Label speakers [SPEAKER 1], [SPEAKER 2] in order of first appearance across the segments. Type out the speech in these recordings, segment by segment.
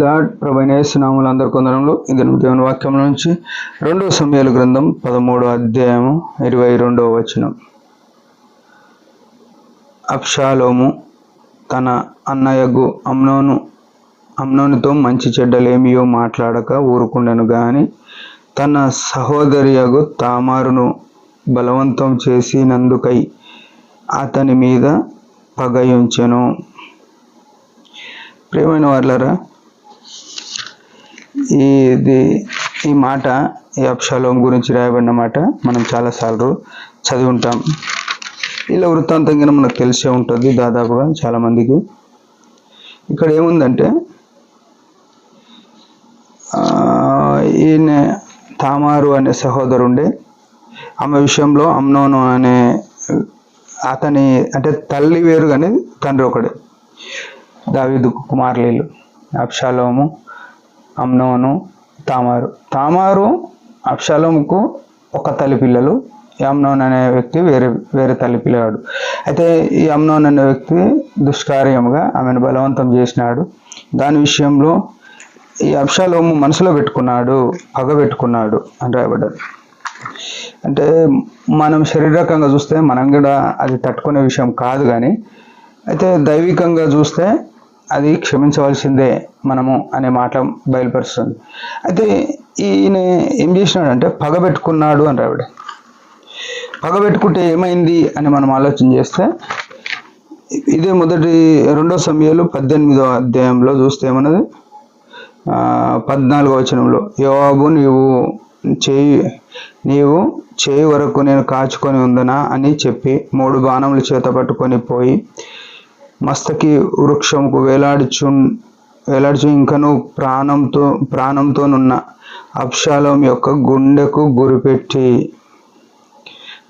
[SPEAKER 1] God. ప్రభువైన యేసు నామములో అందరికీ వందనములు. ఇది దేవుని వాక్యం నుంచి 2 సమూయేలు గ్రంథం 13వ అధ్యాయము 22వ వచనం. అబ్షాలోము తన అన్నయగు అమ్నోనుతో మంచి చెడ్డలేమియో మాట్లాడక ఊరుకుండెను గాని తన సహోదరియగు తామారును బలవంతం చేసినందుకై అతని మీద పగయుంచెను. ప్రియమైన వాళ్ళరా, ఈ మాట ఈ అబ్షాలోము గురించి రాయబడిన మాట మనం చాలాసార్లు చదివి ఉంటాం. ఇలా వృత్తాంతంగా మనకు తెలిసే ఉంటుంది దాదాపుగా చాలామందికి. ఇక్కడ ఏముందంటే, ఈయన తామారు అనే సహోదరుండే, ఆమె విషయంలో అమ్నోను అనే అతని అంటే తల్లి వేరు కానీ తండ్రి ఒకడే. దావీదు కుమారులు అబ్షాలోము, అమ్నోను, తామారు అబ్షాలోముకు ఒక తల్లి పిల్లలు. అమ్నోన్ అనే వ్యక్తి వేరే తల్లి పిల్లవాడు. అయితే ఈ అమ్నోన్ అనే వ్యక్తి దుష్కార్యముగా ఆమెను బలవంతం చేసినాడు. దాని విషయంలో ఈ అబ్షాలోము మనసులో పెట్టుకున్నాడు, పగ పెట్టుకున్నాడు అని రాయబడ్డది. అంటే మనం శారీరకంగా చూస్తే మనం కూడా అది తట్టుకునే విషయం కాదు, కానీ అయితే దైవికంగా చూస్తే అది క్షమించవలసిందే మనము అనే మాట బయలుపరుస్తుంది. అయితే ఈయన ఏం చేసినాడంటే పగబెట్టుకున్నాడు అని రావిడ. పగబెట్టుకుంటే ఏమైంది అని మనం ఆలోచన చేస్తే, ఇదే 2 సమూయేలు 18వ అధ్యాయంలో చూస్తే ఏమన్నది, 14వ వచనంలో, యోవాబు నీవు చేయి వరకు నేను కాచుకొని ఉందనా అని చెప్పి 3 బాణములు చేత పట్టుకొని పోయి మస్తకి వృక్షంకు వేలాడుచు ఇంకను ప్రాణంతోనున్న అబ్షాలోము యొక్క గుండెకు గురిపెట్టి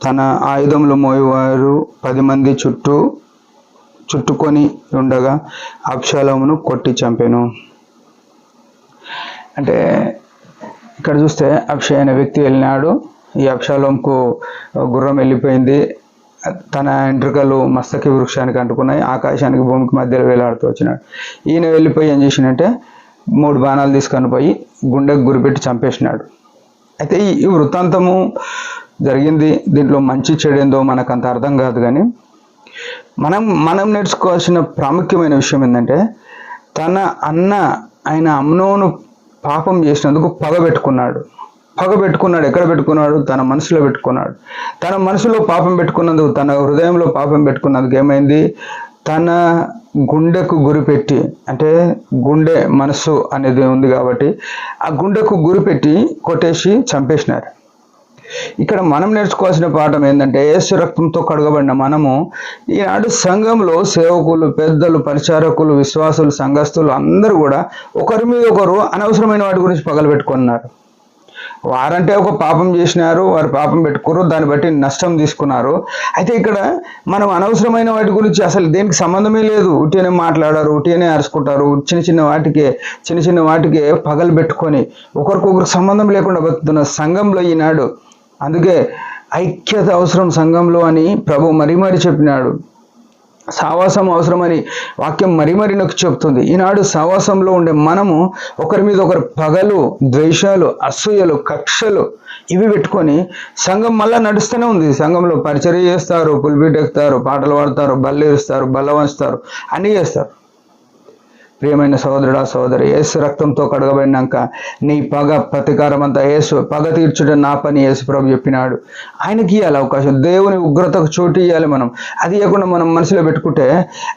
[SPEAKER 1] తన ఆయుధములు మోయేవారు 10 మంది చుట్టుకొని ఉండగా అబ్షాలోమును కొట్టి చంపెను. అంటే ఇక్కడ చూస్తే అబ్షై అనే వ్యక్తి వెళ్ళినాడు. ఈ అబ్షాలోముకు గుర్రం వెళ్ళిపోయింది. తన ఎంట్రుకలు మస్తకి వృక్షానికి అంటుకున్నాయి. ఆకాశానికి భూమికి మధ్యలో వేలాడుతూ వచ్చినాడు. ఈయన వెళ్ళిపోయి ఏం చేసినట్టే 3 బాణాలు తీసుకొని పోయి గుండెకు గురిపెట్టి చంపేసినాడు. అయితే ఈ వృత్తాంతము జరిగింది. దీంట్లో మంచి చెడేందో మనకు అంత అర్థం కాదు, కానీ మనం నేర్చుకోవాల్సిన ప్రాముఖ్యమైన విషయం ఏంటంటే, తన అన్న ఆయన అమ్నోను పాపం చేసినందుకు పగబెట్టుకున్నాడు. ఎక్కడ పెట్టుకున్నాడు? తన మనసులో పెట్టుకున్నాడు. తన మనసులో పాపం పెట్టుకున్నందుకు, తన హృదయంలో పాపం పెట్టుకున్నందుకు ఏమైంది? తన గుండెకు గురిపెట్టి, అంటే గుండె మనసు అనేది ఉంది కాబట్టి ఆ గుండెకు గురిపెట్టి కొట్టేసి చంపేసినారు. ఇక్కడ మనం నేర్చుకోవాల్సిన పాఠం ఏంటంటే, యేసు రక్తంతో కడగబడిన మనము ఈనాడు సంఘంలో సేవకులు, పెద్దలు, పరిచారకులు, విశ్వాసులు, సంఘస్థులు అందరూ కూడా ఒకరి మీద ఒకరు అనవసరమైన వాటి గురించి పగలు పెట్టుకున్నారు. వారంటే ఒక పాపం చేసినారు, వారు పాపం పెట్టుకోరు, దాన్ని బట్టి నష్టం తీసుకున్నారు. అయితే ఇక్కడ మనం అనవసరమైన వాటి గురించి అసలు దేనికి సంబంధమే లేదు, ఉట్టినే మాట్లాడారు, ఉట్టినే అరుచుకుంటారు, చిన్న చిన్న వాటికే పగలు పెట్టుకొని ఒకరికొకరు సంబంధం లేకుండా బతుకుతున్న సంఘంలో ఈనాడు. అందుకే ఐక్యత అవసరం సంఘంలో అని ప్రభు మరీ చెప్పినాడు. సావాసం అవసరమని వాక్యం మరీ నొక్కి చెప్తుంది. ఈనాడు సావాసంలో ఉండే మనము ఒకరి మీద ఒకరు పగలు, ద్వేషాలు, అసూయలు, కక్షలు ఇవి పెట్టుకొని సంఘం మళ్ళా నడుస్తూనే ఉంది. సంఘంలో పరిచర్య చేస్తారు, పులిపీట ఎక్కుతారు, పాటలు పాడతారు, బల్లేరుస్తారు, బల్ల వంచుతారు, అన్నీ చేస్తారు. ప్రియమైన సహోదరుడా, సహోదరి, యేసు రక్తంతో కడగబడినాక నీ పగ ప్రతీకారం అంతా యేసు, పగ తీర్చుట నా పని యేసు ప్రభు చెప్పినాడు. ఆయనకి ఇవ్వాలి అవకాశం. దేవుని ఉగ్రతకు చోటు ఇవ్వాలి. మనం అది ఇవ్వకుండా మనం మనసులో పెట్టుకుంటే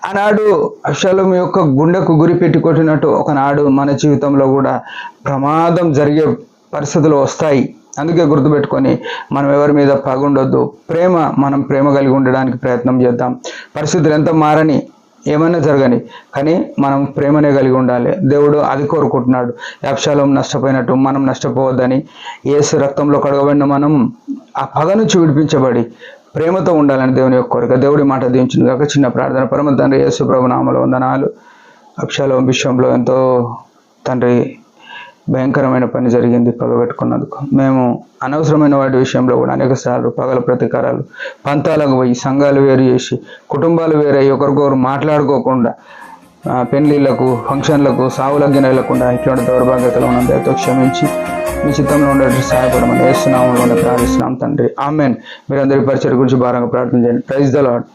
[SPEAKER 1] ఆనాడు అబ్షాలోము యొక్క గుండెకు గురి పెట్టి కొట్టినట్టు ఒకనాడు మన జీవితంలో కూడా ప్రమాదం జరిగే పరిస్థితులు వస్తాయి. అందుకే గుర్తుపెట్టుకొని మనం ఎవరి మీద పగ ఉండొద్దు. మనం ప్రేమ కలిగి ఉండడానికి ప్రయత్నం చేద్దాం. పరిస్థితులు ఎంత మారని, ఏమైనా జరగని, కానీ మనం ప్రేమనే కలిగి ఉండాలి. దేవుడు అది కోరుకుంటున్నాడు. అబ్షాలోము నష్టపోయినట్టు మనం నష్టపోవద్దని యేసు రక్తంలో కడగబడిన మనం ఆ పగ నుంచి విడిపించబడి ప్రేమతో ఉండాలని దేవుని యొక్క కోరిక. దేవుడి మాట దీవించును గాక. చిన్న ప్రార్థన. పరమ తండ్రి, యేసు ప్రభు నామములో వందనాలు. అబ్షాలోము విషయంలో ఎంతో తండ్రి భయంకరమైన పని జరిగింది పగబెట్టుకున్నందుకు. మేము అనవసరమైన వాటి విషయంలో కూడా అనేకసార్లు పగల ప్రతీకారాలు, పంతాలకు పోయి సంఘాలు వేరు చేసి, కుటుంబాలు వేరై ఒకరికొకరు మాట్లాడుకోకుండా పెళ్లిళ్లకు, ఫంక్షన్లకు, సావులగ్గిన వెళ్లకుండా ఇటువంటి దౌర్భాగ్యతలు ఉన్న దయతో క్షమించి మీ చిత్తంలో ఉండేట్టు సహాయపడమని యేసునామంలోనే ప్రార్థిస్తున్నాం తండ్రి. ఆమేన్. మీరందరి పరిచయం గురించి భారంగా ప్రార్థన చేయండి. Praise the lord.